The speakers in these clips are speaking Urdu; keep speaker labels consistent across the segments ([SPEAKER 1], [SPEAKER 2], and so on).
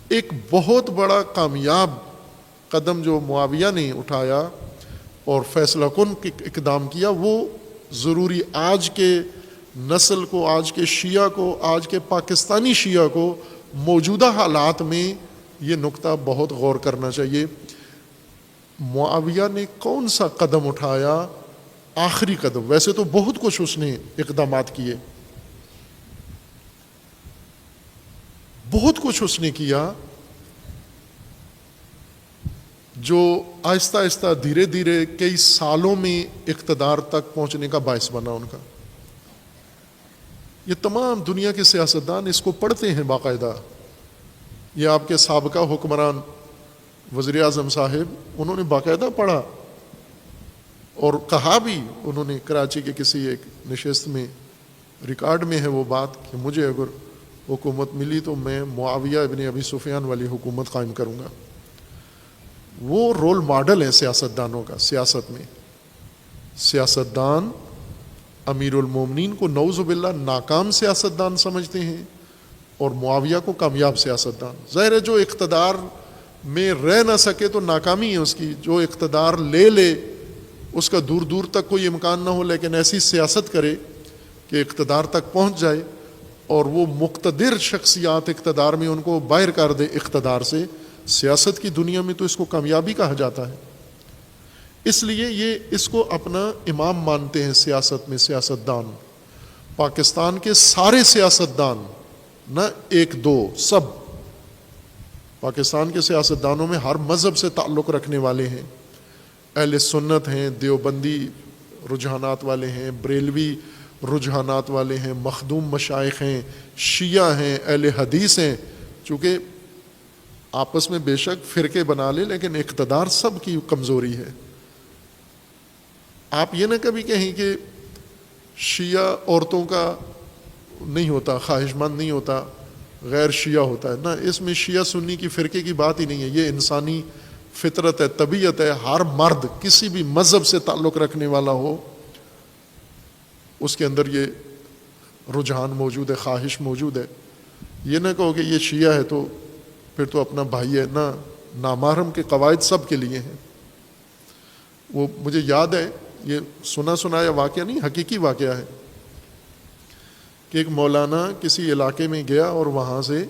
[SPEAKER 1] ایک بہت بڑا کامیاب قدم جو معاویہ نے اٹھایا اور فیصلہ کن اقدام کیا، وہ ضروری آج کے نسل کو، آج کے شیعہ کو، آج کے پاکستانی شیعہ کو موجودہ حالات میں یہ نقطہ بہت غور کرنا چاہیے۔ معاویہ نے کون سا قدم اٹھایا؟ آخری قدم، ویسے تو بہت کچھ اس نے اقدامات کیے، بہت کچھ اس نے کیا جو آہستہ آہستہ دھیرے دھیرے کئی سالوں میں اقتدار تک پہنچنے کا باعث بنا ان کا۔ یہ تمام دنیا کے سیاستدان اس کو پڑھتے ہیں باقاعدہ۔ یہ آپ کے سابقہ حکمران وزیر اعظم صاحب، انہوں نے باقاعدہ پڑھا اور کہا بھی، انہوں نے کراچی کے کسی ایک نشست میں، ریکارڈ میں ہے وہ بات، کہ مجھے اگر حکومت ملی تو میں معاویہ ابن ابی سفیان والی حکومت قائم کروں گا۔ وہ رول ماڈل ہیں سیاستدانوں کا۔ سیاست میں سیاستدان امیر المومنین کو نعوذ باللہ ناکام سیاستدان سمجھتے ہیں اور معاویہ کو کامیاب سیاستدان۔ ظاہر ہے جو اقتدار میں رہ نہ سکے تو ناکامی ہے اس کی، جو اقتدار لے لے اس کا دور دور تک کوئی امکان نہ ہو، لیکن ایسی سیاست کرے کہ اقتدار تک پہنچ جائے اور وہ مقتدر شخصیات اقتدار میں ان کو باہر کر دے اقتدار سے، سیاست کی دنیا میں تو اس کو کامیابی کہا جاتا ہے۔ اس لیے یہ اس کو اپنا امام مانتے ہیں سیاست میں سیاستدان۔ پاکستان کے سارے سیاستدان، نہ ایک دو، سب پاکستان کے سیاستدانوں میں ہر مذہب سے تعلق رکھنے والے ہیں۔ اہل سنت ہیں، دیوبندی رجحانات والے ہیں، بریلوی رجحانات والے ہیں، مخدوم مشائخ ہیں، شیعہ ہیں، اہل حدیث ہیں۔ چونکہ آپس میں بے شک فرقے بنا لے لیکن اقتدار سب کی کمزوری ہے۔ آپ یہ نہ کبھی کہیں کہ شیعہ عورتوں کا نہیں ہوتا، خواہش مند نہیں ہوتا، غیر شیعہ ہوتا ہے، نہ، اس میں شیعہ سنی کی فرقے کی بات ہی نہیں ہے۔ یہ انسانی فطرت ہے، طبیعت ہے۔ ہر مرد کسی بھی مذہب سے تعلق رکھنے والا ہو، اس کے اندر یہ رجحان موجود ہے، خواہش موجود ہے۔ یہ نہ کہو کہ یہ شیعہ ہے تو پھر تو اپنا بھائی ہے، نہ، نامحرم کے قواعد سب کے لیے ہیں۔ وہ مجھے یاد ہے، یہ سنا سنایا واقعہ نہیں، حقیقی واقعہ ہے، کہ ایک مولانا کسی علاقے میں گیا اور وہاں سے،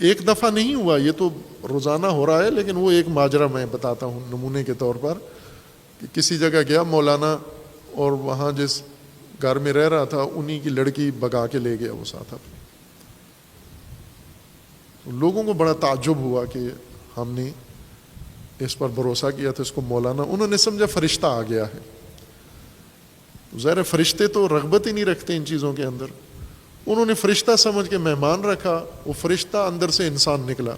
[SPEAKER 1] ایک دفعہ نہیں ہوا، یہ تو روزانہ ہو رہا ہے، لیکن وہ ایک ماجرا میں بتاتا ہوں نمونے کے طور پر، کہ کسی جگہ گیا مولانا اور وہاں جس گھر میں رہ رہا تھا انہی کی لڑکی بگا کے لے گیا وہ ساتھ اپنے۔ لوگوں کو بڑا تعجب ہوا کہ ہم نے اس پر بھروسہ کیا تھا، اس کو مولانا، انہوں نے سمجھا فرشتہ آ گیا ہے۔ ظاہر فرشتے تو رغبت ہی نہیں رکھتے ان چیزوں کے اندر، انہوں نے فرشتہ سمجھ کے مہمان رکھا، وہ فرشتہ اندر سے انسان نکلا،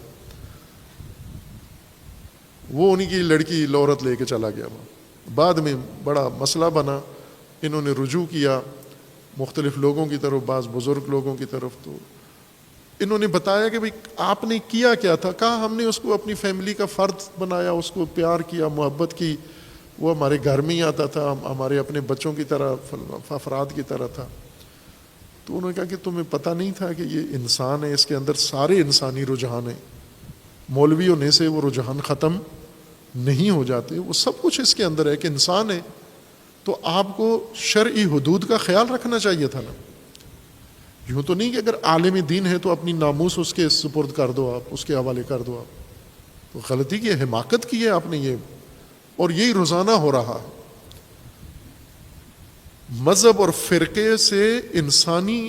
[SPEAKER 1] وہ انہی کی لڑکی لورت لے کے چلا گیا۔ بعد میں بڑا مسئلہ بنا، انہوں نے رجوع کیا مختلف لوگوں کی طرف، بعض بزرگ لوگوں کی طرف، تو انہوں نے بتایا کہ بھئی آپ نے کیا کیا تھا؟ کہا ہم نے اس کو اپنی فیملی کا فرد بنایا، اس کو پیار کیا، محبت کی، وہ ہمارے گھر میں ہی آتا تھا، ہمارے اپنے بچوں کی طرح، افراد کی طرح تھا۔ تو انہوں نے کہا کہ تمہیں پتہ نہیں تھا کہ یہ انسان ہے، اس کے اندر سارے انسانی رجحان ہیں، مولوی ہونے سے وہ رجحان ختم نہیں ہو جاتے، وہ سب کچھ اس کے اندر ہے کہ انسان ہے۔ تو آپ کو شرعی حدود کا خیال رکھنا چاہیے تھا نا۔ یوں تو نہیں کہ اگر عالم دین ہے تو اپنی ناموس اس کے سپرد کر دو، آپ اس کے حوالے کر دو، آپ تو غلطی کی، حماقت کی ہے آپ نے یہ، اور یہی روزانہ ہو رہا ہے۔ مذہب اور فرقے سے انسانی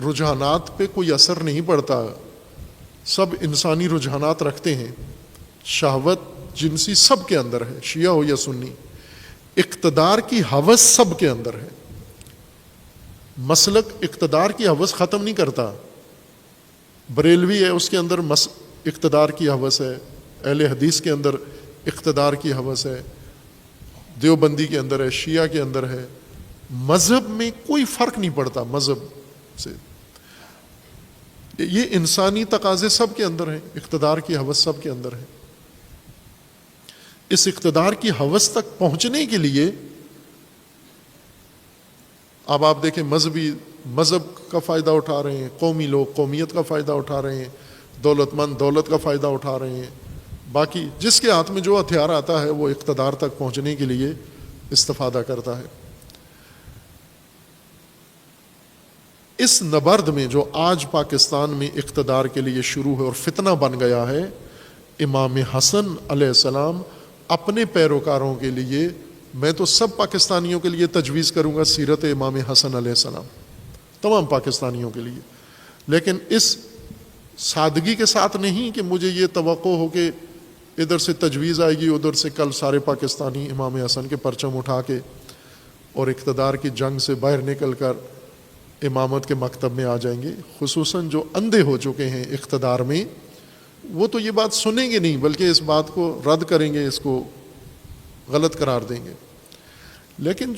[SPEAKER 1] رجحانات پہ کوئی اثر نہیں پڑتا، سب انسانی رجحانات رکھتے ہیں، شہوت جنسی سب کے اندر ہے، شیعہ ہو یا سنی، اقتدار کی ہوس سب کے اندر ہے۔ مسلک اقتدار کی ہوس ختم نہیں کرتا، بریلوی ہے اس کے اندر اقتدار کی ہوس ہے، اہل حدیث کے اندر اقتدار کی ہوس ہے، دیوبندی کے اندر ہے، شیعہ کے اندر ہے۔ مذہب میں کوئی فرق نہیں پڑتا مذہب سے، یہ انسانی تقاضے سب کے اندر ہیں، اقتدار کی ہوس سب کے اندر ہے۔ اس اقتدار کی ہوس تک پہنچنے کے لیے اب آپ دیکھیں مذہب کا فائدہ اٹھا رہے ہیں، قومی لوگ قومیت کا فائدہ اٹھا رہے ہیں، دولت مند دولت کا فائدہ اٹھا رہے ہیں، باقی جس کے ہاتھ میں جو ہتھیار آتا ہے وہ اقتدار تک پہنچنے کے لیے استفادہ کرتا ہے۔ اس نبرد میں جو آج پاکستان میں اقتدار کے لیے شروع ہے اور فتنہ بن گیا ہے، امام حسن علیہ السلام اپنے پیروکاروں کے لیے، میں تو سب پاکستانیوں کے لیے تجویز کروں گا سیرت امام حسن علیہ السلام، تمام پاکستانیوں کے لیے، لیکن اس سادگی کے ساتھ نہیں کہ مجھے یہ توقع ہو کہ ادھر سے تجویز آئے گی، ادھر سے کل سارے پاکستانی امام حسن کے پرچم اٹھا کے اور اقتدار کی جنگ سے باہر نکل کر امامت کے مکتب میں آ جائیں گے۔ خصوصاً جو اندھے ہو چکے ہیں اقتدار میں، وہ تو یہ بات سنیں گے نہیں، بلکہ اس بات کو رد کریں گے، اس کو غلط قرار دیں گے۔ لیکن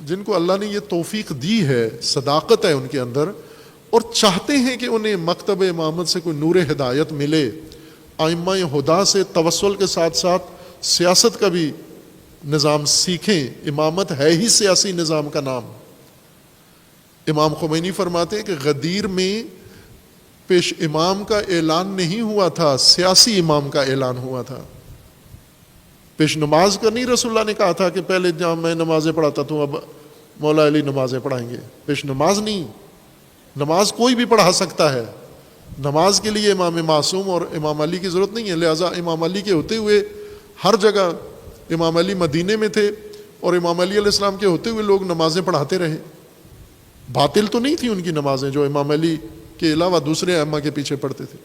[SPEAKER 1] جن کو اللہ نے یہ توفیق دی ہے، صداقت ہے ان کے اندر، اور چاہتے ہیں کہ انہیں مکتب امامت سے کوئی نور ہدایت ملے، ائمہ ہدا سے توسل کے ساتھ ساتھ سیاست کا بھی نظام سیکھیں۔ امامت ہے ہی سیاسی نظام کا نام۔ امام خمینی فرماتے ہیں کہ غدیر میں پیش امام کا اعلان نہیں ہوا تھا، سیاسی امام کا اعلان ہوا تھا۔ پیش نماز کا نہیں رسول اللہ نے کہا تھا کہ پہلے جہاں میں نمازیں پڑھاتا تھا اب مولا علی نمازیں پڑھائیں گے، پیش نماز نہیں، نماز کوئی بھی پڑھا سکتا ہے، نماز کے لیے امام معصوم اور امام علی کی ضرورت نہیں ہے، لہٰذا امام علی کے ہوتے ہوئے ہر جگہ، امام علی مدینے میں تھے اور امام علی علیہ السلام کے ہوتے ہوئے لوگ نمازیں پڑھاتے رہے، باطل تو نہیں تھی ان کی نمازیں جو امام علی کے علاوہ دوسرے ائمہ کے پیچھے پڑھتے تھے۔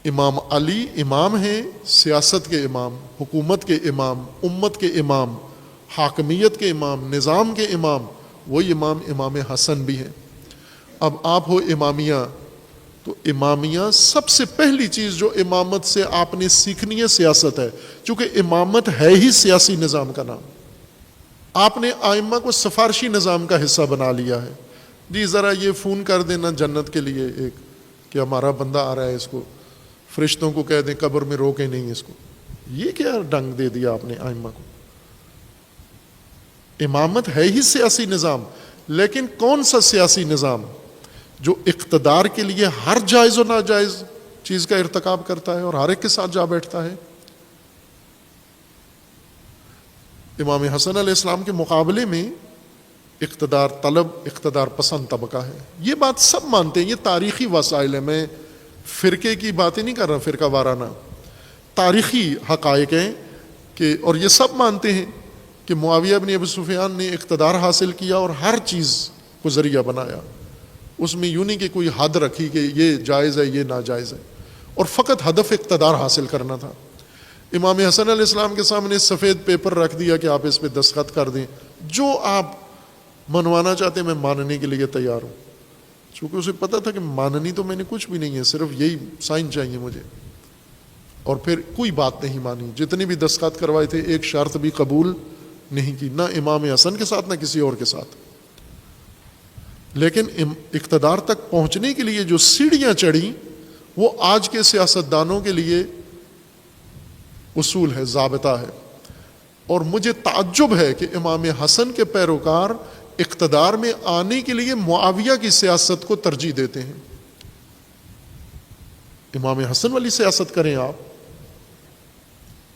[SPEAKER 1] امام علی امام ہیں، سیاست کے امام، حکومت کے امام، امت کے امام، حاکمیت کے امام، نظام کے امام، وہی امام حسن بھی ہیں۔ اب آپ ہو امامیہ، تو امامیہ سب سے پہلی چیز جو امامت سے آپ نے سیکھنی ہے سیاست ہے، چونکہ امامت ہے ہی سیاسی نظام کا نام۔ آپ نے ائمہ کو سفارشی نظام کا حصہ بنا لیا ہے، جی ذرا یہ فون کر دینا جنت کے لیے ایک کہ ہمارا بندہ آ رہا ہے، اس کو فرشتوں کو کہہ دیں قبر میں روکیں نہیں اس کو۔ یہ کیا ڈنگ دے دیا آپ نے ائمہ کو؟ امامت ہے ہی سیاسی نظام، لیکن کون سا سیاسی نظام جو اقتدار کے لیے ہر جائز و ناجائز چیز کا ارتکاب کرتا ہے اور ہر ایک کے ساتھ جا بیٹھتا ہے؟ امام حسن علیہ السلام کے مقابلے میں اقتدار طلب، اقتدار پسند طبقہ ہے، یہ بات سب مانتے ہیں، یہ تاریخی وسائل ہے، میں فرقے کی باتیں نہیں کر رہا، فرقہ وارانہ، تاریخی حقائق ہیں کہ، اور یہ سب مانتے ہیں کہ معاویہ بن ابی سفیان نے اقتدار حاصل کیا اور ہر چیز کو ذریعہ بنایا، اس میں یوں نہیں کہ کوئی حد رکھی کہ یہ جائز ہے یہ ناجائز ہے، اور فقط ہدف اقتدار حاصل کرنا تھا۔ امام حسن علیہ السلام کے سامنے سفید پیپر رکھ دیا کہ آپ اس پہ دستخط کر دیں، جو آپ منوانا چاہتے ہیں میں ماننے کے لیے تیار ہوں، چونکہ اسے پتا تھا کہ ماننی تو میں نے کچھ بھی نہیں ہے، صرف یہی سائن چاہیے مجھے، اور پھر کوئی بات نہیں مانی، جتنی بھی دستخط کروائے تھے ایک شرط بھی قبول نہیں کی، نہ امام حسن کے ساتھ نہ کسی اور کے ساتھ۔ لیکن اقتدار تک پہنچنے کے لیے جو سیڑھیاں چڑھی وہ آج کے سیاستدانوں کے لیے اصول ہے، ضابطہ ہے، اور مجھے تعجب ہے کہ امام حسن کے پیروکار اقتدار میں آنے کے لیے معاویہ کی سیاست کو ترجیح دیتے ہیں۔ امام حسن والی سیاست کریں آپ،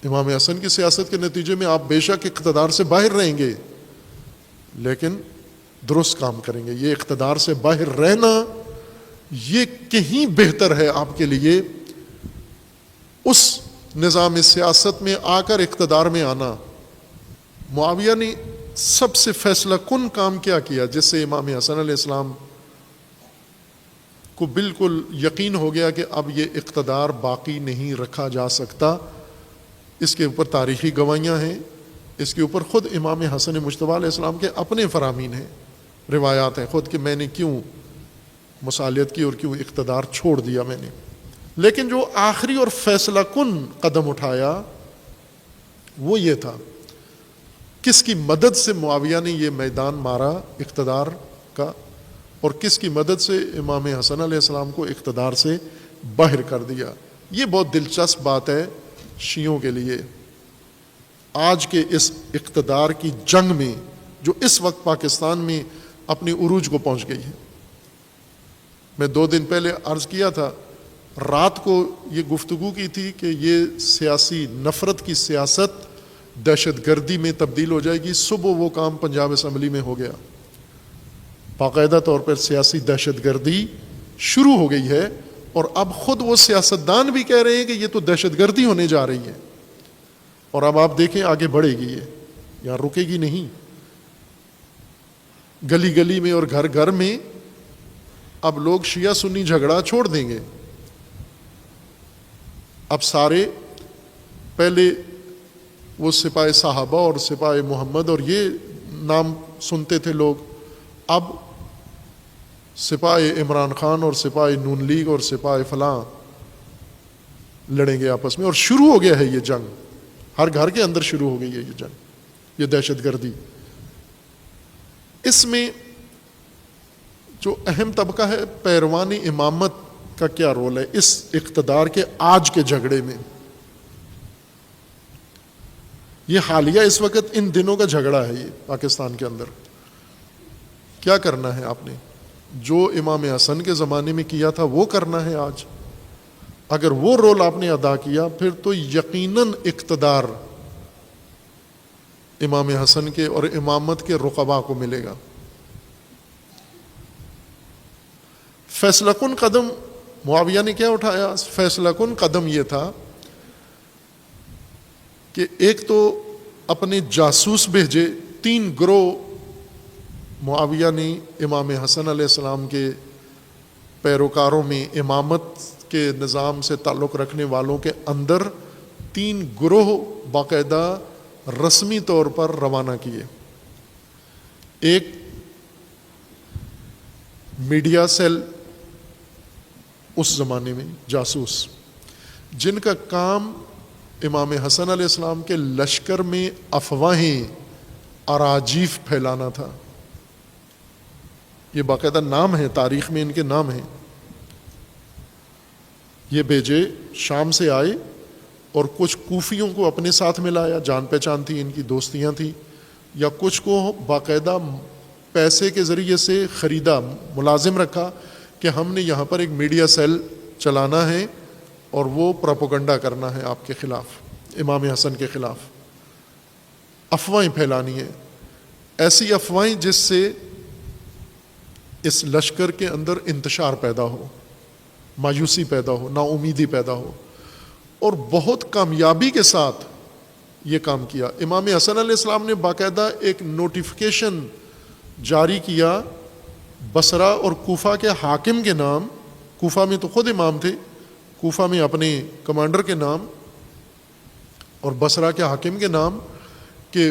[SPEAKER 1] امام حسن کی سیاست کے نتیجے میں آپ بے شک اقتدار سے باہر رہیں گے، لیکن درست کام کریں گے۔ یہ اقتدار سے باہر رہنا یہ کہیں بہتر ہے آپ کے لیے اس نظام سیاست میں آ کر اقتدار میں آنا۔ معاویہ نے سب سے فیصلہ کن کام کیا جس سے امام حسن علیہ السلام کو بالکل یقین ہو گیا کہ اب یہ اقتدار باقی نہیں رکھا جا سکتا۔ اس کے اوپر تاریخی گواہیاں ہیں، اس کے اوپر خود امام حسن مجتبیٰ علیہ السلام کے اپنے فرامین ہیں، روایات ہیں خود کہ میں نے کیوں مصالحت کی اور کیوں اقتدار چھوڑ دیا میں نے۔ لیکن جو آخری اور فیصلہ کن قدم اٹھایا وہ یہ تھا، کس کی مدد سے معاویہ نے یہ میدان مارا اقتدار کا، اور کس کی مدد سے امام حسن علیہ السلام کو اقتدار سے باہر کر دیا۔ یہ بہت دلچسپ بات ہے شیعوں کے لیے آج کے اس اقتدار کی جنگ میں جو اس وقت پاکستان میں اپنے عروج کو پہنچ گئی ہے۔ میں 2 دن پہلے عرض کیا تھا، رات کو یہ گفتگو کی تھی کہ یہ سیاسی نفرت کی سیاست دہشت گردی میں تبدیل ہو جائے گی. صبح وہ کام پنجاب اسمبلی میں ہو گیا، باقاعدہ طور پر سیاسی دہشت گردی شروع ہو گئی ہے، اور اب خود وہ سیاستدان بھی کہہ رہے ہیں کہ یہ تو دہشت گردی ہونے جا رہی ہے. اور اب آپ دیکھیں آگے بڑھے گی، یہ یہاں رکے گی نہیں. گلی گلی میں اور گھر گھر میں اب لوگ شیعہ سنی جھگڑا چھوڑ دیں گے. اب سارے پہلے وہ سپاہ صحابہ اور سپاہ محمد اور یہ نام سنتے تھے لوگ، اب سپاہ عمران خان اور سپاہ نون لیگ اور سپاہ فلاں لڑیں گے آپس میں. اور شروع ہو گیا ہے یہ جنگ، ہر گھر کے اندر شروع ہو گئی ہے یہ جنگ، یہ دہشت گردی. اس میں جو اہم طبقہ ہے پیروان امامت کا کیا رول ہے اس اقتدار کے آج کے جھگڑے میں؟ یہ حالیہ اس وقت ان دنوں کا جھگڑا ہے یہ پاکستان کے اندر. کیا کرنا ہے آپ نے؟ جو امام حسن کے زمانے میں کیا تھا وہ کرنا ہے آج. اگر وہ رول آپ نے ادا کیا پھر تو یقیناً اقتدار امام حسن کے اور امامت کے رقبا کو ملے گا. فیصلہ کن قدم معاویہ نے کیا اٹھایا؟ فیصلہ کن قدم یہ تھا کہ ایک تو اپنے جاسوس بھیجے. 3 گروہ معاویہ نے امام حسن علیہ السلام کے پیروکاروں میں، امامت کے نظام سے تعلق رکھنے والوں کے اندر 3 گروہ باقاعدہ رسمی طور پر روانہ کیے. ایک میڈیا سیل اس زمانے میں جاسوس، جن کا کام امام حسن علیہ السلام کے لشکر میں افواہیں، اراجیف پھیلانا تھا. یہ باقاعدہ نام ہے، تاریخ میں ان کے نام ہیں. یہ بھیجے، شام سے آئے اور کچھ کوفیوں کو اپنے ساتھ ملایا، جان پہچان تھی، ان کی دوستیاں تھیں، یا کچھ کو باقاعدہ پیسے کے ذریعے سے خریدا، ملازم رکھا کہ ہم نے یہاں پر ایک میڈیا سیل چلانا ہے اور وہ پروپیگنڈا کرنا ہے آپ کے خلاف، امام حسن کے خلاف، افواہیں پھیلانی ہیں. ایسی افواہیں جس سے اس لشکر کے اندر انتشار پیدا ہو، مایوسی پیدا ہو، نا امیدی پیدا ہو. اور بہت کامیابی کے ساتھ یہ کام کیا. امام حسن علیہ السلام نے باقاعدہ ایک نوٹیفیکیشن جاری کیا بصرہ اور کوفہ کے حاکم کے نام. کوفہ میں تو خود امام تھے، کوفہ میں اپنے کمانڈر کے نام اور بصرہ کے حاکم کے نام، کہ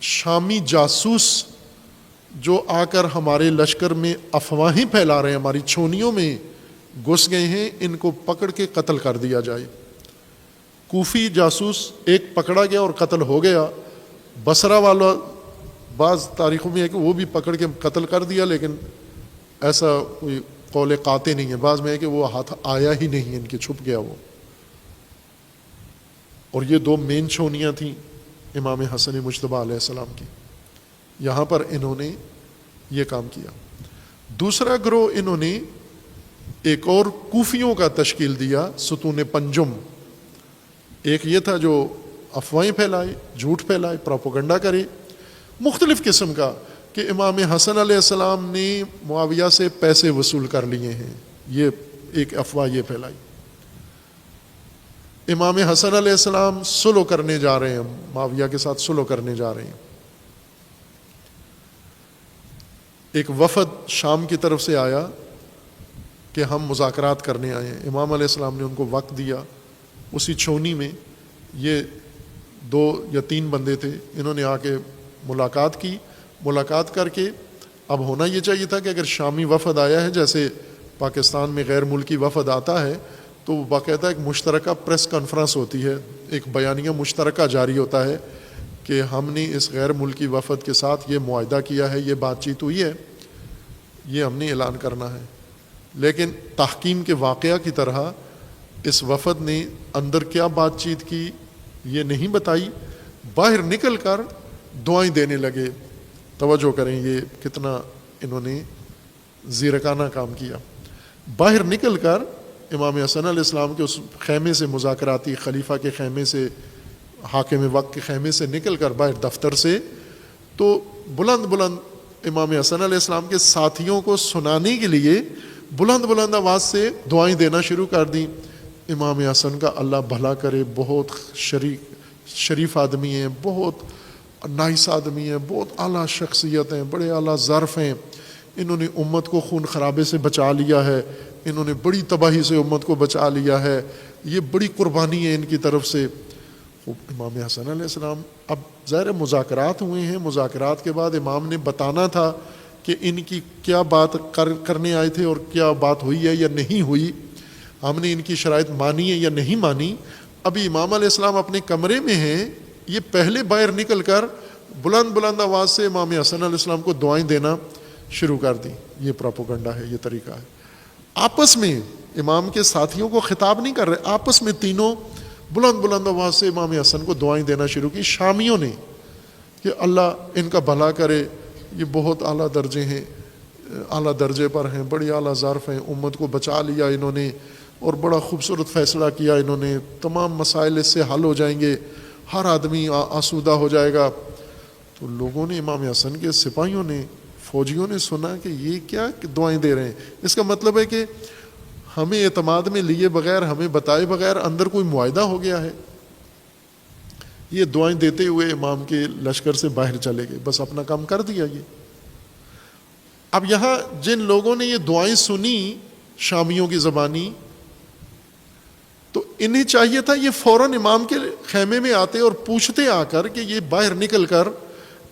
[SPEAKER 1] شامی جاسوس جو آ کر ہمارے لشکر میں افواہیں پھیلا رہے ہیں، ہماری چھونیوں میں گھس گئے ہیں، ان کو پکڑ کے قتل کر دیا جائے. کوفی جاسوس ایک پکڑا گیا اور قتل ہو گیا. بصرہ والا بعض تاریخوں میں ہے کہ وہ بھی پکڑ کے قتل کر دیا، لیکن ایسا کوئی قول قاطع نہیں ہے. بعض میں ہے کہ وہ ہاتھ آیا ہی نہیں، ان کے چھپ گیا وہ. اور یہ 2 مین چھونیاں تھیں امام حسن مجتبی علیہ السلام کی. یہاں پر انہوں نے یہ کام کیا. دوسرا گروہ انہوں نے ایک اور کوفیوں کا تشکیل دیا، ستون پنجم. ایک یہ تھا جو افواہیں پھیلائے، جھوٹ پھیلائے، پروپیگنڈا کرے مختلف قسم کا، کہ امام حسن علیہ السلام نے معاویہ سے پیسے وصول کر لیے ہیں. یہ ایک افواہ یہ پھیلائی. امام حسن علیہ السلام صلح کرنے جا رہے ہیں، معاویہ کے ساتھ صلح کرنے جا رہے ہیں. ایک وفد شام کی طرف سے آیا کہ ہم مذاکرات کرنے آئے ہیں. امام علیہ السلام نے ان کو وقت دیا. اسی چھونی میں یہ 2 یا 3 بندے تھے، انہوں نے آ کے ملاقات کی. ملاقات کر کے اب ہونا یہ چاہیے تھا کہ اگر شامی وفد آیا ہے، جیسے پاکستان میں غیر ملکی وفد آتا ہے تو باقاعدہ ایک مشترکہ پریس کانفرنس ہوتی ہے، ایک بیانیہ مشترکہ جاری ہوتا ہے کہ ہم نے اس غیر ملکی وفد کے ساتھ یہ معاہدہ کیا ہے، یہ بات چیت ہوئی ہے، یہ ہم نے اعلان کرنا ہے. لیکن تحکیم کے واقعہ کی طرح اس وفد نے اندر کیا بات چیت کی یہ نہیں بتائی. باہر نکل کر دعائیں دینے لگے. توجہ کریں یہ کتنا انہوں نے زیرکانہ کام کیا. باہر نکل کر امام حسن علیہ السلام کے اس خیمے سے، مذاکراتی خلیفہ کے خیمے سے، حاکم وقت کے خیمے سے نکل کر باہر دفتر سے، تو بلند بلند امام حسن علیہ السلام کے ساتھیوں کو سنانے کے لیے بلند بلند آواز سے دعائیں دینا شروع کر دیں. امام حسن کا اللہ بھلا کرے، بہت شریف آدمی ہیں، بہت نائس آدمی ہیں، بہت اعلیٰ شخصیت ہیں، بڑے اعلیٰ ظرف ہیں، انہوں نے امت کو خون خرابے سے بچا لیا ہے، انہوں نے بڑی تباہی سے امت کو بچا لیا ہے، یہ بڑی قربانی ہے ان کی طرف سے. امام حسن علیہ السلام، اب ظاہر مذاکرات ہوئے ہیں، مذاکرات کے بعد امام نے بتانا تھا کہ ان کی کیا بات کرنے آئے تھے اور کیا بات ہوئی ہے یا نہیں ہوئی، ہم نے ان کی شرائط مانی ہے یا نہیں مانی. ابھی امام علیہ السلام اپنے کمرے میں ہیں، یہ پہلے باہر نکل کر بلند بلند آواز سے امام حسن علیہ السلام کو دعائیں دینا شروع کر دیں. یہ پروپیگنڈا ہے، یہ طریقہ ہے. آپس میں امام کے ساتھیوں کو خطاب نہیں کر رہے، آپس میں تینوں بلند بلند آواز سے امام حسن کو دعائیں دینا شروع کی شامیوں نے کہ اللہ ان کا بھلا کرے، یہ بہت اعلیٰ درجے ہیں، اعلیٰ درجے پر ہیں، بڑی اعلیٰ ظرف ہیں، امت کو بچا لیا انہوں نے اور بڑا خوبصورت فیصلہ کیا انہوں نے، تمام مسائل اس سے حل ہو جائیں گے، ہر آدمی آسودہ ہو جائے گا. تو لوگوں نے، امام حسن کے سپاہیوں نے، فوجیوں نے سنا کہ یہ کیا دعائیں دے رہے ہیں. اس کا مطلب ہے کہ ہمیں اعتماد میں لیے بغیر، ہمیں بتائے بغیر اندر کوئی معاہدہ ہو گیا ہے. یہ دعائیں دیتے ہوئے امام کے لشکر سے باہر چلے گئے، بس اپنا کام کر دیا. یہ اب یہاں جن لوگوں نے یہ دعائیں سنی شامیوں کی زبانی، تو انہیں چاہیے تھا یہ فوراً امام کے خیمے میں آتے اور پوچھتے آ کر کہ یہ باہر نکل کر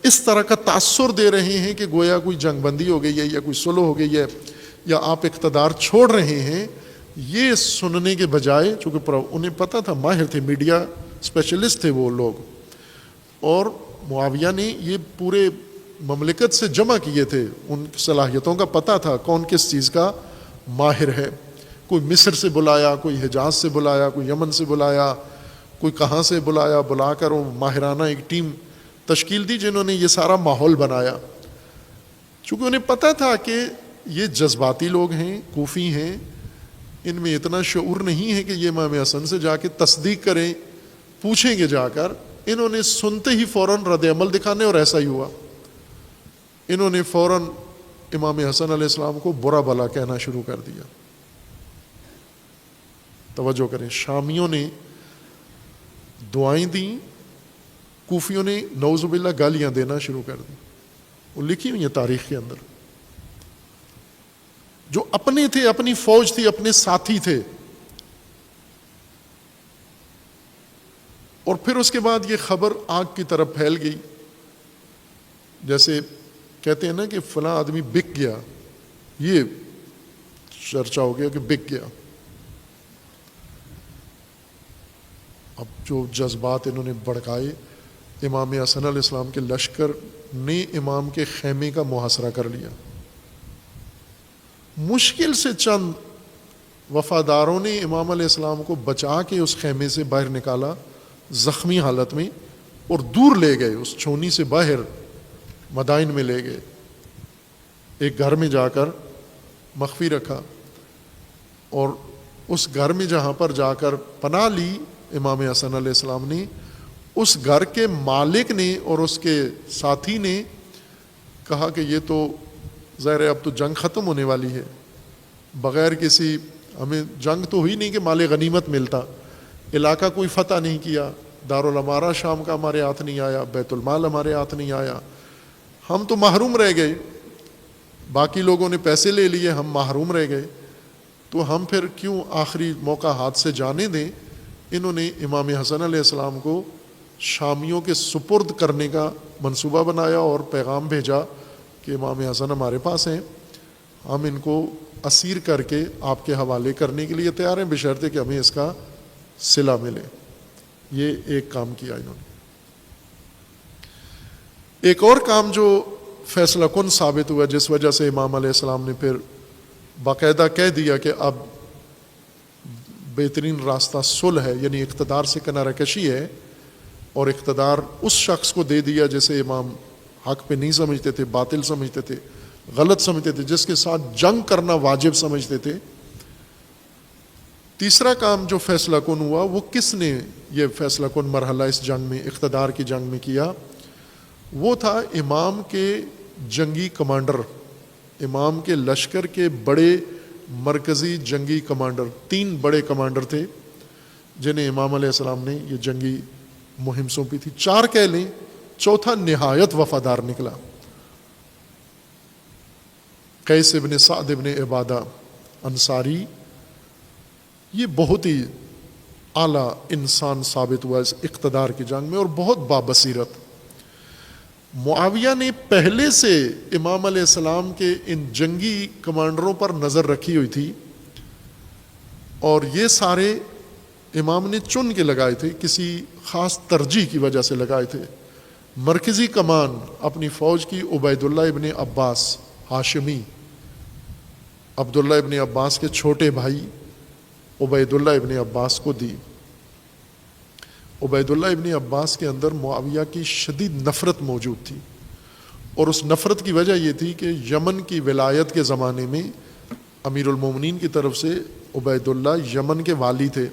[SPEAKER 1] اس طرح کا تاثر دے رہے ہیں کہ گویا کوئی جنگ بندی ہو گئی ہے یا کوئی صلح ہو گئی ہے یا آپ اقتدار چھوڑ رہے ہیں. یہ سننے کے بجائے، چونکہ انہیں پتہ تھا، ماہر تھے، میڈیا اسپیشلسٹ تھے وہ لوگ، اور معاویہ نے یہ پورے مملکت سے جمع کیے تھے، ان صلاحیتوں کا پتہ تھا کون کس چیز کا ماہر ہے. کوئی مصر سے بلایا، کوئی حجاز سے بلایا، کوئی یمن سے بلایا، کوئی کہاں سے بلایا، بلا کر وہ ماہرانہ ایک ٹیم تشکیل دی جنہوں نے یہ سارا ماحول بنایا. چونکہ انہیں پتہ تھا کہ یہ جذباتی لوگ ہیں، کوفی ہیں، ان میں اتنا شعور نہیں ہے کہ یہ امام حسن سے جا کے تصدیق کریں، پوچھیں گے جا کر. انہوں نے سنتے ہی فوراً رد عمل دکھانے، اور ایسا ہی ہوا. انہوں نے فوراً امام حسن علیہ السلام کو برا بھلا کہنا شروع کر دیا. توجہ کریں، شامیوں نے دعائیں دیں، کوفیوں نے نعوذ باللہ گالیاں دینا شروع کر دی. وہ لکھی ہوئی ہیں تاریخ کے اندر. جو اپنے تھے، اپنی فوج تھی، اپنے ساتھی تھے. اور پھر اس کے بعد یہ خبر آگ کی طرف پھیل گئی. جیسے کہتے ہیں نا کہ فلاں آدمی بک گیا، یہ چرچا ہو گیا کہ بک گیا. اب جو جذبات انہوں نے بڑھکائے، امام حسن علیہ السلام کے لشکر نے امام کے خیمے کا محاصرہ کر لیا. مشکل سے چند وفاداروں نے امام علیہ السلام کو بچا کے اس خیمے سے باہر نکالا زخمی حالت میں، اور دور لے گئے، اس چھونی سے باہر مدائن میں لے گئے. ایک گھر میں جا کر مخفی رکھا، اور اس گھر میں جہاں پر جا کر پناہ لی امام حسن علیہ السلام نے، اس گھر کے مالک نے اور اس کے ساتھی نے کہا کہ یہ تو ظاہر ہے اب تو جنگ ختم ہونے والی ہے، بغیر کسی، ہمیں جنگ تو ہوئی نہیں کہ مال غنیمت ملتا، علاقہ کوئی فتح نہیں کیا، دارالامارہ شام کا ہمارے ہاتھ نہیں آیا، بیت المال ہمارے ہاتھ نہیں آیا، ہم تو محروم رہ گئے، باقی لوگوں نے پیسے لے لیے، ہم محروم رہ گئے، تو ہم پھر کیوں آخری موقع ہاتھ سے جانے دیں. انہوں نے امام حسن علیہ السلام کو شامیوں کے سپرد کرنے کا منصوبہ بنایا اور پیغام بھیجا کہ امام حسن ہمارے پاس ہیں، ہم ان کو اسیر کر کے آپ کے حوالے کرنے کے لیے تیار ہیں، بشرطے کہ ہمیں اس کا صلہ ملے. یہ ایک کام کیا انہوں نے. ایک اور کام جو فیصلہ کن ثابت ہوا، جس وجہ سے امام علیہ السلام نے پھر باقاعدہ کہہ دیا کہ اب بہترین راستہ صلح ہے، یعنی اقتدار سے کنارہ کشی ہے، اور اقتدار اس شخص کو دے دیا جسے امام حق پہ نہیں سمجھتے تھے، باطل سمجھتے تھے. غلط سمجھتے تھے، جس کے ساتھ جنگ کرنا واجب سمجھتے تھے۔ تیسرا کام جو فیصلہ کن ہوا، وہ کس نے یہ فیصلہ کن مرحلہ اس جنگ میں، اقتدار کی جنگ میں کیا؟ وہ تھا امام کے جنگی کمانڈر، امام کے لشکر کے بڑے مرکزی جنگی کمانڈر۔ 3 بڑے کمانڈر تھے جنہیں امام علیہ السلام نے یہ جنگی مہم سونپی تھی۔ 4 کہہ لیں، چوتھا نہایت وفادار نکلا، قیس ابن سعد ابن عبادہ انصاری۔ یہ بہت ہی اعلیٰ انسان ثابت ہوا اس اقتدار کی جنگ میں، اور بہت بابصیرت۔ معاویہ نے پہلے سے امام علیہ السلام کے ان جنگی کمانڈروں پر نظر رکھی ہوئی تھی، اور یہ سارے امام نے چن کے لگائے تھے، کسی خاص ترجیح کی وجہ سے لگائے تھے۔ مرکزی کمان اپنی فوج کی عبید اللہ ابن عباس ہاشمی، عبداللہ ابن عباس کے چھوٹے بھائی عبید اللہ ابن عباس کو دی۔ عبید اللہ ابن عباس کے اندر معاویہ کی شدید نفرت موجود تھی، اور اس نفرت کی وجہ یہ تھی کہ یمن کی ولایت کے زمانے میں امیر المومنین کی طرف سے عبید اللہ یمن کے والی تھے۔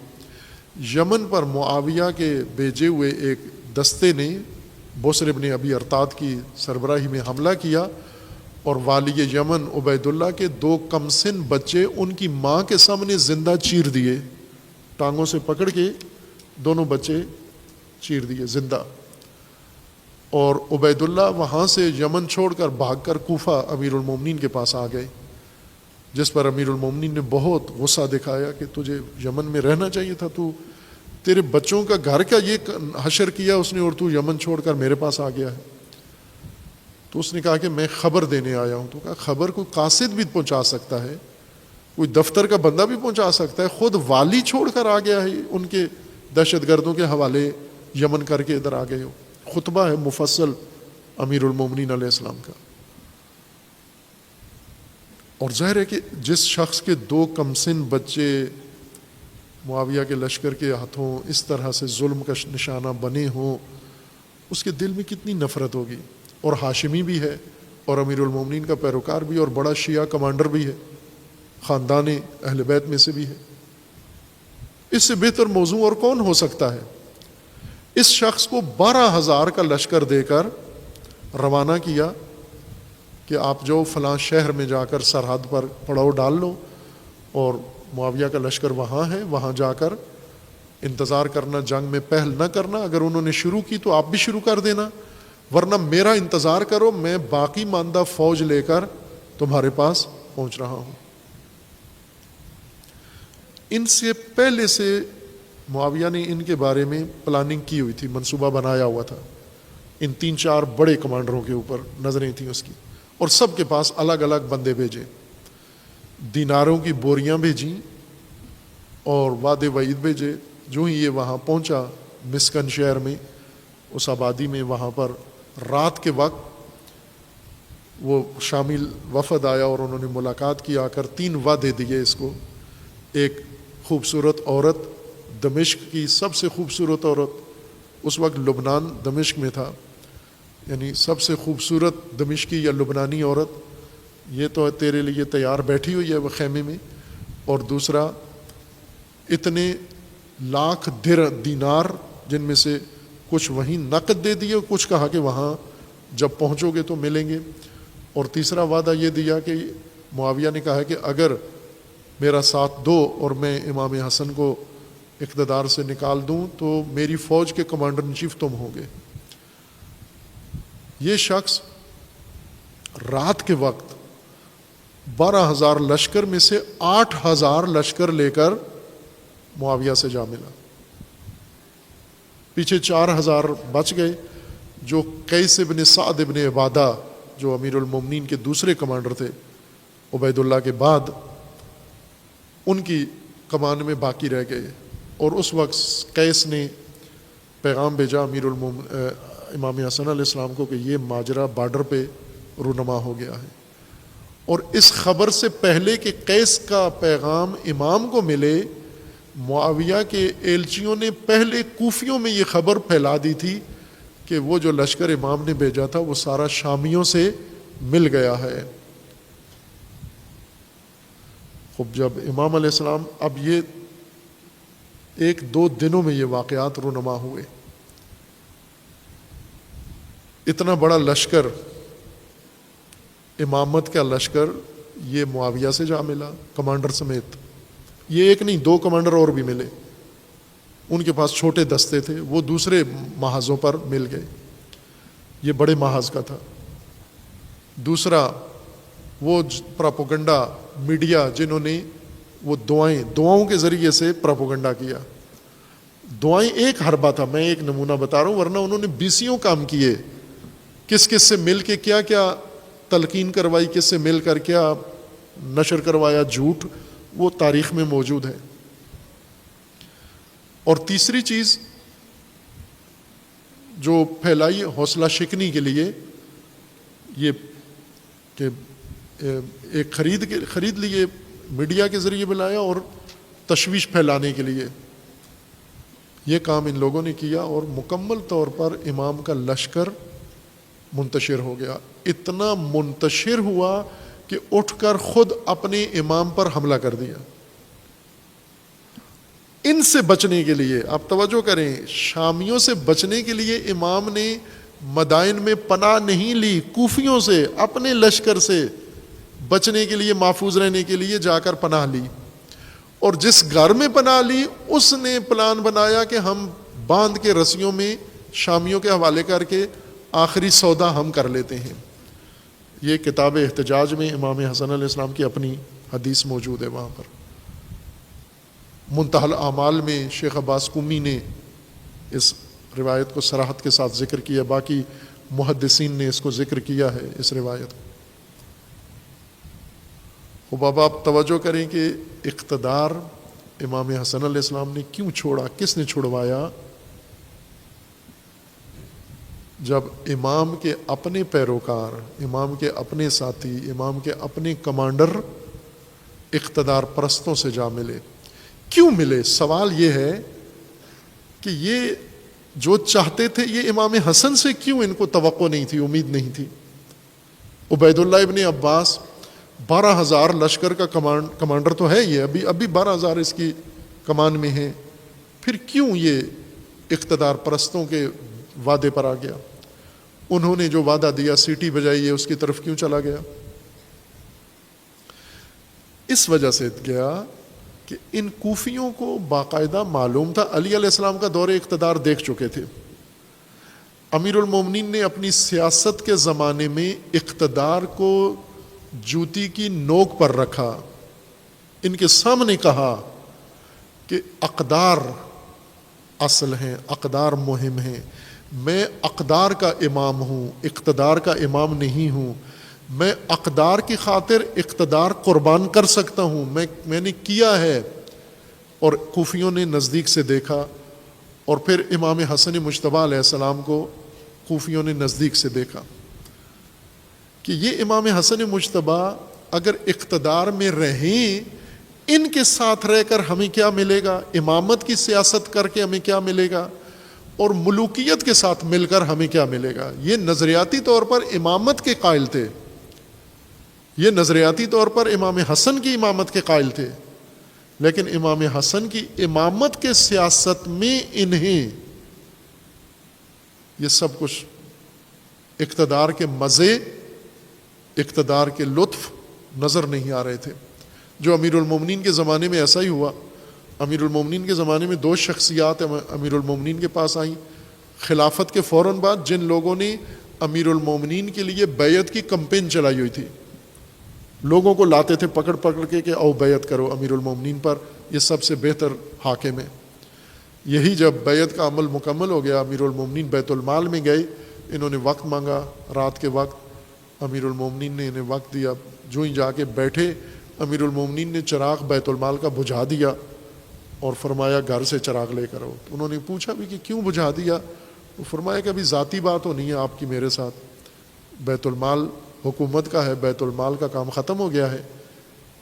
[SPEAKER 1] یمن پر معاویہ کے بھیجے ہوئے ایک دستے نے بصر ابن ابی ارطاد کی سربراہی میں حملہ کیا، اور والی یمن عبید اللہ کے 2 کمسن بچے ان کی ماں کے سامنے زندہ چیر دیے، ٹانگوں سے پکڑ کے دونوں بچے چیر دیے زندہ۔ اور عبید اللہ وہاں سے یمن چھوڑ کر بھاگ کر کوفہ امیر المومنین کے پاس آ گئے، جس پر امیر المومنین نے بہت غصہ دکھایا کہ تجھے یمن میں رہنا چاہیے تھا، تو تیرے بچوں کا گھر کا یہ حشر کیا اس نے، اور تو یمن چھوڑ کر میرے پاس آ گیا ہے۔ تو اس نے کہا کہ میں خبر دینے آیا ہوں۔ تو کہا خبر کوئی قاصد بھی پہنچا سکتا ہے، کوئی دفتر کا بندہ بھی پہنچا سکتا ہے، خود والی چھوڑ کر آ گیا ہے، ان کے دہشت گردوں کے حوالے یمن کر کے ادھر آ گئے ہو۔ خطبہ ہے مفصل امیر المومنین علیہ السلام کا۔ اور ظاہر ہے کہ جس شخص کے 2 کمسن بچے معاویہ کے لشکر کے ہاتھوں اس طرح سے ظلم کا نشانہ بنے ہوں، اس کے دل میں کتنی نفرت ہوگی۔ اور ہاشمی بھی ہے، اور امیر المومنین کا پیروکار بھی، اور بڑا شیعہ کمانڈر بھی ہے، خاندان اہل بیت میں سے بھی ہے۔ اس سے بہتر موضوع اور کون ہو سکتا ہے؟ اس شخص کو 12,000 کا لشکر دے کر روانہ کیا کہ آپ جو فلاں شہر میں جا کر سرحد پر پڑاؤ ڈال لو، اور معاویہ کا لشکر وہاں ہے، وہاں جا کر انتظار کرنا، جنگ میں پہل نہ کرنا، اگر انہوں نے شروع کی تو آپ بھی شروع کر دینا، ورنہ میرا انتظار کرو، میں باقی ماندہ فوج لے کر تمہارے پاس پہنچ رہا ہوں۔ ان سے پہلے سے معاویہ نے ان کے بارے میں پلاننگ کی ہوئی تھی، منصوبہ بنایا ہوا تھا، ان 3-4 بڑے کمانڈروں کے اوپر نظریں تھیں اس کی، اور سب کے پاس الگ الگ بندے بھیجے، دیناروں کی بوریاں بھیجیں اور وعدے وعید بھیجے۔ جو ہی یہ وہاں پہنچا مسکن شہر میں، اس آبادی میں، وہاں پر رات کے وقت وہ شامل وفد آیا، اور انہوں نے ملاقات کی، آ کر 3 وعدے دیے اس کو۔ ایک خوبصورت عورت، دمشق کی سب سے خوبصورت عورت، اس وقت لبنان دمشق میں تھا، یعنی سب سے خوبصورت دمشقی یا لبنانی عورت، یہ تو تیرے لیے تیار بیٹھی ہوئی ہے وہ خیمے میں۔ اور دوسرا، اتنے لاکھ دینار، جن میں سے کچھ وہیں نقد دے دیے، کچھ کہا کہ وہاں جب پہنچو گے تو ملیں گے۔ اور تیسرا وعدہ یہ دیا کہ معاویہ نے کہا کہ اگر میرا ساتھ دو اور میں امام حسن کو اقتدار سے نکال دوں تو میری فوج کے کمانڈر ان چیف تم ہوگے۔ یہ شخص رات کے وقت 12,000 لشکر میں سے 8,000 لشکر لے کر معاویہ سے جا ملا۔ پیچھے 4,000 بچ گئے، جو قیس ابن سعد ابن عبادہ، جو امیر المومنین کے دوسرے کمانڈر تھے عبید اللہ کے بعد، ان کی کمان میں باقی رہ گئے۔ اور اس وقت قیس نے پیغام بھیجا امام حسن علیہ السلام کو کہ یہ ماجرا بارڈر پہ رونما ہو گیا ہے۔ اور اس خبر سے پہلے کہ قیس کا پیغام امام کو ملے، معاویہ کے ایلچیوں نے پہلے کوفیوں میں یہ خبر پھیلا دی تھی کہ وہ جو لشکر امام نے بھیجا تھا وہ سارا شامیوں سے مل گیا ہے۔ خب جب امام علیہ السلام، اب یہ 1-2 دنوں میں یہ واقعات رونما ہوئے، اتنا بڑا لشکر، امامت کا لشکر، یہ معاویہ سے جا ملا کمانڈر سمیت، یہ ایک نہیں 2 کمانڈر اور بھی ملے، ان کے پاس چھوٹے دستے تھے، وہ دوسرے محاذوں پر مل گئے، یہ بڑے محاذ کا تھا۔ دوسرا وہ پراپوگنڈا میڈیا جنہوں نے وہ دعاؤں کے ذریعے سے پراپوگنڈا کیا۔ دعائیں ایک حربہ تھا، میں ایک نمونہ بتا رہا ہوں، ورنہ انہوں نے 20 کام کیے، کس کس سے مل کے کیا کیا تلقین کروائی، کس سے مل کر کیا نشر کروایا جھوٹ، وہ تاریخ میں موجود ہے۔ اور تیسری چیز جو پھیلائی حوصلہ شکنی کے لیے، یہ کہ ایک خرید لیے، میڈیا کے ذریعے بلایا اور تشویش پھیلانے کے لیے، یہ کام ان لوگوں نے کیا، اور مکمل طور پر امام کا لشکر منتشر ہو گیا۔ اتنا منتشر ہوا کہ اٹھ کر خود اپنے امام پر حملہ کر دیا۔ ان سے بچنے کے لیے، آپ توجہ کریں، شامیوں سے بچنے کے لیے امام نے مدائن میں پناہ نہیں لی، کوفیوں سے، اپنے لشکر سے بچنے کے لیے، محفوظ رہنے کے لیے جا کر پناہ لی۔ اور جس گھر میں پناہ لی اس نے پلان بنایا کہ ہم باندھ کے رسیوں میں شامیوں کے حوالے کر کے آخری سودا ہم کر لیتے ہیں۔ یہ کتاب احتجاج میں امام حسن علیہ السلام کی اپنی حدیث موجود ہے، وہاں پر منتہی الاعمال میں شیخ عباس قمی نے اس روایت کو صراحت کے ساتھ ذکر کیا، باقی محدثین نے اس کو ذکر کیا ہے اس روایت کو۔ اب آپ توجہ کریں کہ اقتدار امام حسن علیہ السلام نے کیوں چھوڑا، کس نے چھڑوایا؟ جب امام کے اپنے پیروکار، امام کے اپنے ساتھی، امام کے اپنے کمانڈر اقتدار پرستوں سے جا ملے۔ کیوں ملے؟ سوال یہ ہے کہ یہ جو چاہتے تھے یہ امام حسن سے کیوں ان کو توقع نہیں تھی، امید نہیں تھی؟ عبید اللہ ابن عباس 12,000 لشکر کا کمانڈر تو ہے، یہ ابھی 12,000 اس کی کمان میں ہیں، پھر کیوں یہ اقتدار پرستوں کے وعدے پر آ گیا؟ انہوں نے جو وعدہ دیا، سیٹی بجائی، اس کی طرف کیوں چلا گیا؟ اس وجہ سے گیا کہ ان کوفیوں کو باقاعدہ معلوم تھا، علی علیہ السلام کا دور اقتدار دیکھ چکے تھے۔ امیر المومنین نے اپنی سیاست کے زمانے میں اقتدار کو جوتی کی نوک پر رکھا، ان کے سامنے کہا کہ اقدار اصل ہیں، اقدار مہم ہیں، میں اقدار کا امام ہوں، اقتدار کا امام نہیں ہوں، میں اقدار کی خاطر اقتدار قربان کر سکتا ہوں، میں نے کیا ہے۔ اور کوفیوں نے نزدیک سے دیکھا، اور پھر امام حسن مجتبیٰ علیہ السلام کو کوفیوں نے نزدیک سے دیکھا کہ یہ امام حسن مجتبیٰ اگر اقتدار میں رہیں، ان کے ساتھ رہ کر ہمیں کیا ملے گا، امامت کی سیاست کر کے ہمیں کیا ملے گا، اور ملوکیت کے ساتھ مل کر ہمیں کیا ملے گا۔ یہ نظریاتی طور پر امامت کے قائل تھے، یہ نظریاتی طور پر امام حسن کی امامت کے قائل تھے، لیکن امام حسن کی امامت کے سیاست میں انہیں یہ سب کچھ اقتدار کے مزے، اقتدار کے لطف نظر نہیں آ رہے تھے۔ جو امیر المومنین کے زمانے میں ایسا ہی ہوا۔ امیر المومنین کے زمانے میں 2 شخصیات امیر المومنین کے پاس آئیں خلافت کے فوراً بعد، جن لوگوں نے امیر المومنین کے لیے بیعت کی کمپین چلائی ہوئی تھی، لوگوں کو لاتے تھے پکڑ پکڑ کے او بیعت کرو امیر المومنین پر، یہ سب سے بہتر حاکم ہے۔ یہی جب بیعت کا عمل مکمل ہو گیا، امیر المومنین بیت المال میں گئے، انہوں نے وقت مانگا رات کے وقت، امیر المومنین نے انہیں وقت دیا، جو ہی جا کے بیٹھے امیر المومنین نے چراغ بیت المال کا بجھا دیا اور فرمایا گھر سے چراغ لے کر آؤ۔ انہوں نے پوچھا بھی کہ کیوں بجھا دیا؟ وہ فرمایا کہ ابھی ذاتی بات ہونی ہے آپ کی میرے ساتھ، بیت المال حکومت کا ہے، بیت المال کا کام ختم ہو گیا ہے،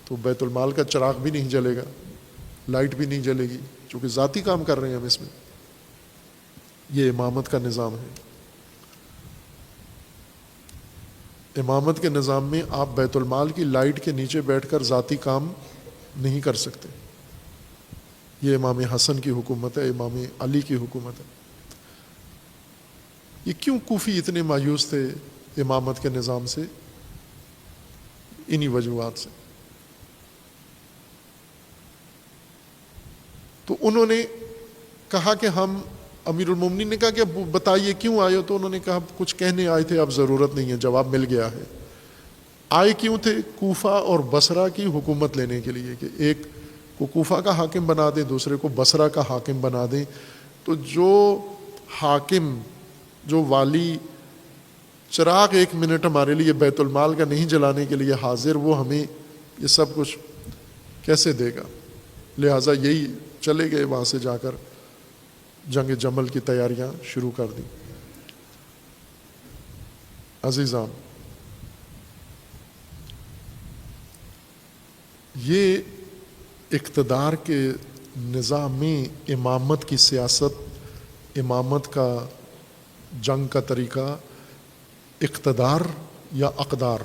[SPEAKER 1] تو بیت المال کا چراغ بھی نہیں جلے گا، لائٹ بھی نہیں جلے گی، چونکہ ذاتی کام کر رہے ہیں ہم اس میں۔ یہ امامت کا نظام ہے۔ امامت کے نظام میں آپ بیت المال کی لائٹ کے نیچے بیٹھ کر ذاتی کام نہیں کر سکتے. یہ امام حسن کی حکومت ہے, امام علی کی حکومت ہے. یہ کیوں کوفی اتنے مایوس تھے امامت کے نظام سے؟ انہی وجوہات سے. تو انہوں نے کہا کہ ہم, امیر المومنین نے کہا کہ بتائیے کیوں آئے ہو؟ تو انہوں نے کہا کچھ کہنے آئے تھے, اب ضرورت نہیں ہے, جواب مل گیا ہے. آئے کیوں تھے؟ کوفہ اور بصرہ کی حکومت لینے کے لیے, کہ ایک کو کوفہ کا حاکم بنا دیں, دوسرے کو بصرہ کا حاکم بنا دیں. تو جو حاکم, جو والی چراغ 1 منٹ ہمارے لیے بیت المال کا نہیں جلانے کے لیے حاضر, وہ ہمیں یہ سب کچھ کیسے دے گا؟ لہٰذا یہی چلے گئے, وہاں سے جا کر جنگ جمل کی تیاریاں شروع کر دیں. عزیزان, یہ اقتدار کے نظام میں امامت کی سیاست, امامت کا جنگ کا طریقہ, اقتدار یا اقدار.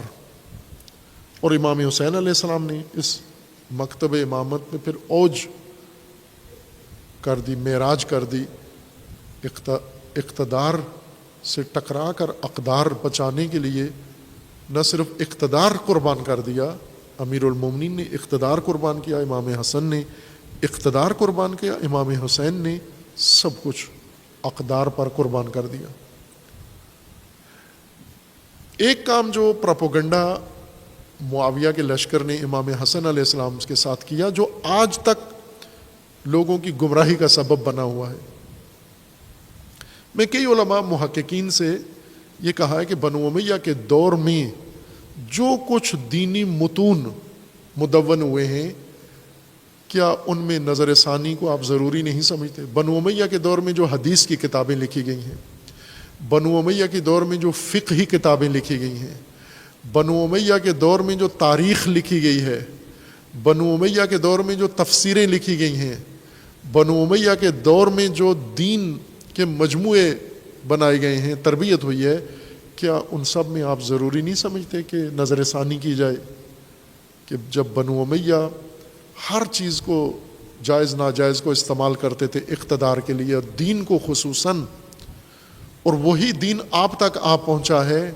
[SPEAKER 1] اور امام حسین علیہ السلام نے اس مکتب امامت میں پھر اوج کر دی, معراج کر دی. اقتدار سے ٹکرا کر اقدار بچانے کے لیے نہ صرف اقتدار قربان کر دیا, امیر المومنین نے اقتدار قربان کیا, امام حسن نے اقتدار قربان کیا, امام حسین نے سب کچھ اقدار پر قربان کر دیا. ایک کام جو پروپیگنڈا معاویہ کے لشکر نے امام حسن علیہ السلام کے ساتھ کیا, جو آج تک لوگوں کی گمراہی کا سبب بنا ہوا ہے. میں کئی علماء محققین سے یہ کہا ہے کہ بنو امیہ کے دور میں جو کچھ دینی متون مدون ہوئے ہیں, کیا ان میں نظر ثانی کو آپ ضروری نہیں سمجھتے؟ بنو امیہ کے دور میں جو حدیث کی کتابیں لکھی گئی ہیں, بنو امیہ کے دور میں جو فقہی کتابیں لکھی گئی ہیں, بنو امیہ کے دور میں جو تاریخ لکھی گئی ہے, بنو امیہ کے دور میں جو تفسیریں لکھی گئی ہیں, بنو امیہ کے دور میں جو دین کے مجموعے بنائے گئے ہیں, تربیت ہوئی ہے, کیا ان سب میں آپ ضروری نہیں سمجھتے کہ نظر ثانی کی جائے؟ کہ جب بنو امیہ ہر چیز کو, جائز ناجائز کو استعمال کرتے تھے اقتدار کے لیے, دین کو خصوصاً, اور وہی دین آپ تک آ پہنچا ہے,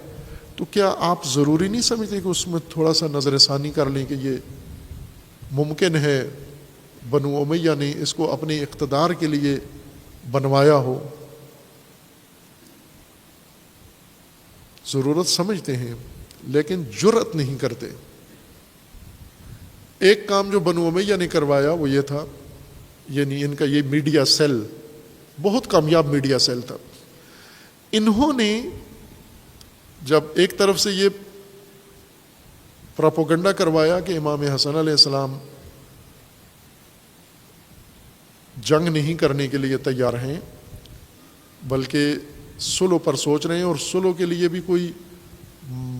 [SPEAKER 1] تو کیا آپ ضروری نہیں سمجھتے کہ اس میں تھوڑا سا نظر ثانی کر لیں کہ یہ ممکن ہے بنو امیہ نے اس کو اپنے اقتدار کے لیے بنوایا ہو؟ ضرورت سمجھتے ہیں لیکن جرأت نہیں کرتے. ایک کام جو بنو امیہ نے کروایا وہ یہ تھا, یعنی ان کا یہ میڈیا سیل بہت کامیاب میڈیا سیل تھا. انہوں نے جب ایک طرف سے یہ پروپیگنڈا کروایا کہ امام حسن علیہ السلام جنگ نہیں کرنے کے لیے تیار ہیں بلکہ صلح پر سوچ رہے ہیں, اور صلح کے لیے بھی کوئی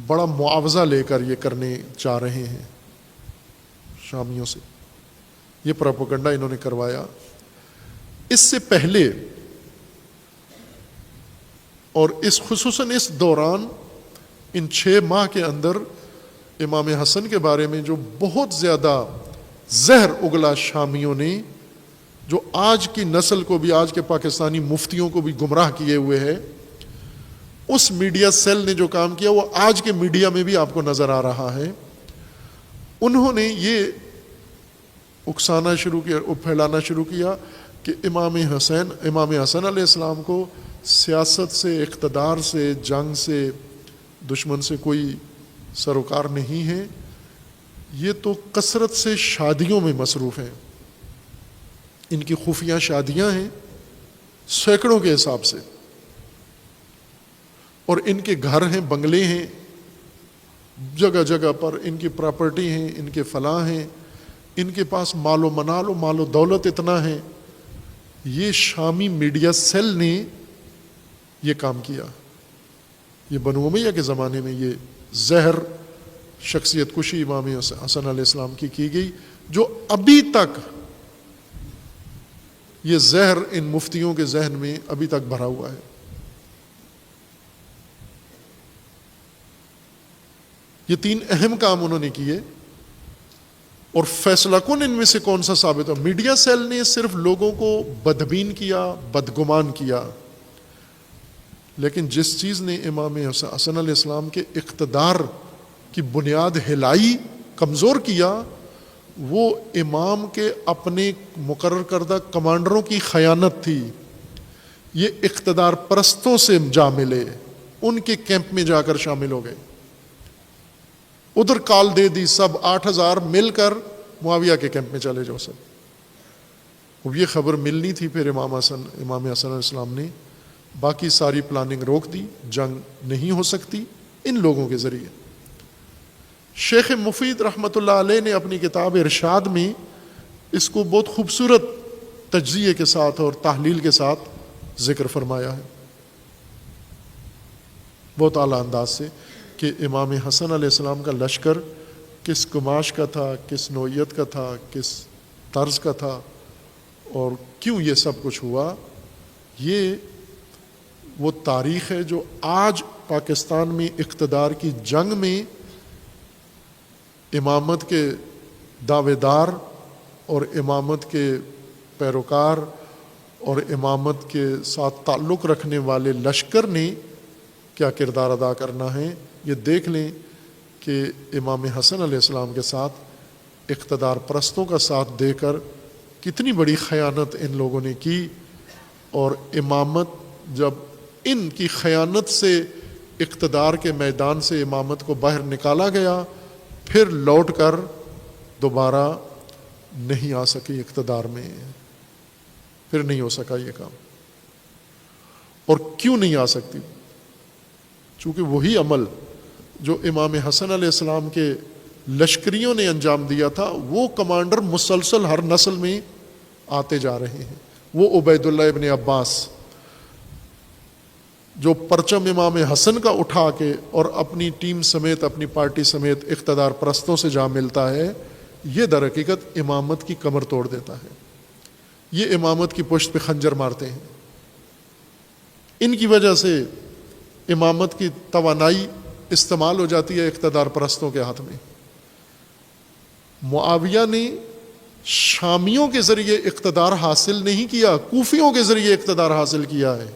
[SPEAKER 1] بڑا معاوضہ لے کر یہ کرنے چاہ رہے ہیں شامیوں سے, یہ پروپیگنڈا انہوں نے کروایا. اس سے پہلے اور اس خصوصاً اس دوران, ان 6 ماہ کے اندر امام حسن کے بارے میں جو بہت زیادہ زہر اگلا شامیوں نے, جو آج کی نسل کو بھی, آج کے پاکستانی مفتیوں کو بھی گمراہ کیے ہوئے ہے, اس میڈیا سیل نے جو کام کیا وہ آج کے میڈیا میں بھی آپ کو نظر آ رہا ہے. انہوں نے یہ اکسانا شروع کیا, پھیلانا شروع کیا کہ امام حسن علیہ السلام کو سیاست سے, اقتدار سے, جنگ سے, دشمن سے کوئی سروکار نہیں ہے, یہ تو کثرت سے شادیوں میں مصروف ہیں. ان کی خفیہ شادیاں ہیں سینکڑوں کے حساب سے, اور ان کے گھر ہیں, بنگلے ہیں جگہ جگہ پر, ان کی پراپرٹی ہیں, ان کے فلاں ہیں, ان کے پاس مال و منال و مال و دولت اتنا ہے. یہ شامی میڈیا سیل نے یہ کام کیا. یہ بنو امیہ کے زمانے میں یہ زہر شخصیت کشی امام حسن علیہ السلام کی گئی, جو ابھی تک یہ زہر ان مفتیوں کے ذہن میں ابھی تک بھرا ہوا ہے. یہ 3 اہم کام انہوں نے کیے. اور فیصلہ کن ان میں سے کون سا ثابت ہو؟ میڈیا سیل نے صرف لوگوں کو بدبین کیا، بدگمان کیا، لیکن جس چیز نے امام حسن علیہ السلام کے اقتدار کی بنیاد ہلائی، کمزور کیا، وہ امام کے اپنے مقرر کردہ کمانڈروں کی خیانت تھی۔ یہ اقتدار پرستوں سے جا ملے، ان کے کیمپ میں جا کر شامل ہو گئے، ادھر کال دے دی، سب 8,000 مل کر معاویہ کے کیمپ میں چلے جاؤ سب۔ اب یہ خبر ملنی تھی، پھر امام حسن علیہ السلام نے باقی ساری پلاننگ روک دی، جنگ نہیں ہو سکتی ان لوگوں کے ذریعے۔ شیخ مفید رحمۃ اللہ علیہ نے اپنی کتاب ارشاد میں اس کو بہت خوبصورت تجزیے کے ساتھ اور تحلیل کے ساتھ ذکر فرمایا ہے، بہت اعلیٰ انداز سے، کہ امام حسن علیہ السلام کا لشکر کس گماش کا تھا، کس نوعیت کا تھا، کس طرز کا تھا، اور کیوں یہ سب کچھ ہوا۔ یہ وہ تاریخ ہے جو آج پاکستان میں اقتدار کی جنگ میں امامت کے دعوے دار اور امامت کے پیروکار اور امامت کے ساتھ تعلق رکھنے والے لشکر نے کیا کردار ادا کرنا ہے۔ یہ دیکھ لیں کہ امام حسن علیہ السلام کے ساتھ اقتدار پرستوں کا ساتھ دے کر کتنی بڑی خیانت ان لوگوں نے کی، اور امامت جب ان کی خیانت سے اقتدار کے میدان سے امامت کو باہر نکالا گیا، پھر لوٹ کر دوبارہ نہیں آ سکی اقتدار میں، پھر نہیں ہو سکا یہ کام۔ اور کیوں نہیں آ سکتی؟ چونکہ وہی عمل جو امام حسن علیہ السلام کے لشکریوں نے انجام دیا تھا، وہ کمانڈر مسلسل ہر نسل میں آتے جا رہے ہیں۔ وہ عبید اللہ ابن عباس جو پرچم امام حسن کا اٹھا کے اور اپنی ٹیم سمیت، اپنی پارٹی سمیت اقتدار پرستوں سے جا ملتا ہے، یہ در حقیقت امامت کی کمر توڑ دیتا ہے، یہ امامت کی پشت پہ خنجر مارتے ہیں۔ ان کی وجہ سے امامت کی توانائی استعمال ہو جاتی ہے اقتدار پرستوں کے ہاتھ میں۔ معاویہ نے شامیوں کے ذریعے اقتدار حاصل نہیں کیا، کوفیوں کے ذریعے اقتدار حاصل کیا ہے۔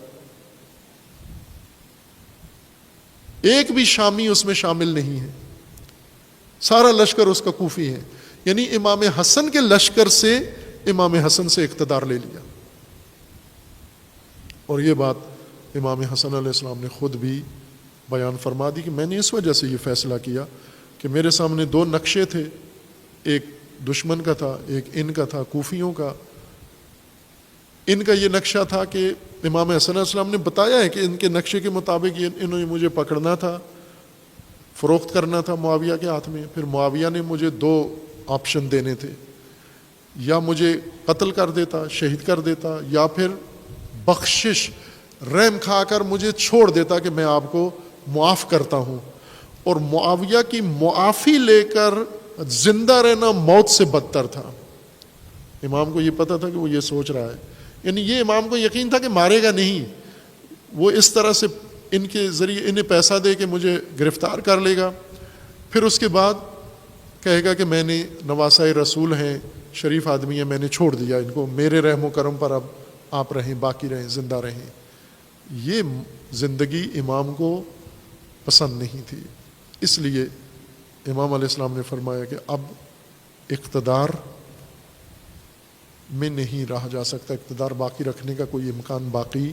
[SPEAKER 1] ایک بھی شامی اس میں شامل نہیں ہے، سارا لشکر اس کا کوفی ہے، یعنی امام حسن کے لشکر سے امام حسن سے اقتدار لے لیا۔ اور یہ بات امام حسن علیہ السلام نے خود بھی بیان فرما دی کہ میں نے اس وجہ سے یہ فیصلہ کیا کہ میرے سامنے دو نقشے تھے، ایک دشمن کا تھا، ایک ان کا تھا، کوفیوں کا۔ ان کا یہ نقشہ تھا کہ امام حسن علیہ السلام نے بتایا ہے کہ ان کے نقشے کے مطابق انہوں نے مجھے پکڑنا تھا، فروخت کرنا تھا معاویہ کے ہاتھ میں۔ پھر معاویہ نے مجھے دو آپشن دینے تھے، یا مجھے قتل کر دیتا، شہید کر دیتا، یا پھر بخشش رحم کھا کر مجھے چھوڑ دیتا کہ میں آپ کو معاف کرتا ہوں۔ اور معاویہ کی معافی لے کر زندہ رہنا موت سے بدتر تھا۔ امام کو یہ پتہ تھا کہ وہ یہ سوچ رہا ہے، یعنی یہ امام کو یقین تھا کہ مارے گا نہیں، وہ اس طرح سے ان کے ذریعے انہیں پیسہ دے کے مجھے گرفتار کر لے گا، پھر اس کے بعد کہے گا کہ میں نے نواسۂ رسول ہیں، شریف آدمی ہیں، میں نے چھوڑ دیا ان کو، میرے رحم و کرم پر اب آپ رہیں، باقی رہیں، زندہ رہیں۔ یہ زندگی امام کو پسند نہیں تھی، اس لیے امام علیہ السلام نے فرمایا کہ اب اقتدار میں نہیں رہا جا سکتا، اقتدار باقی رکھنے کا کوئی امکان باقی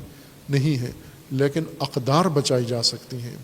[SPEAKER 1] نہیں ہے، لیکن اقدار بچائی جا سکتی ہیں۔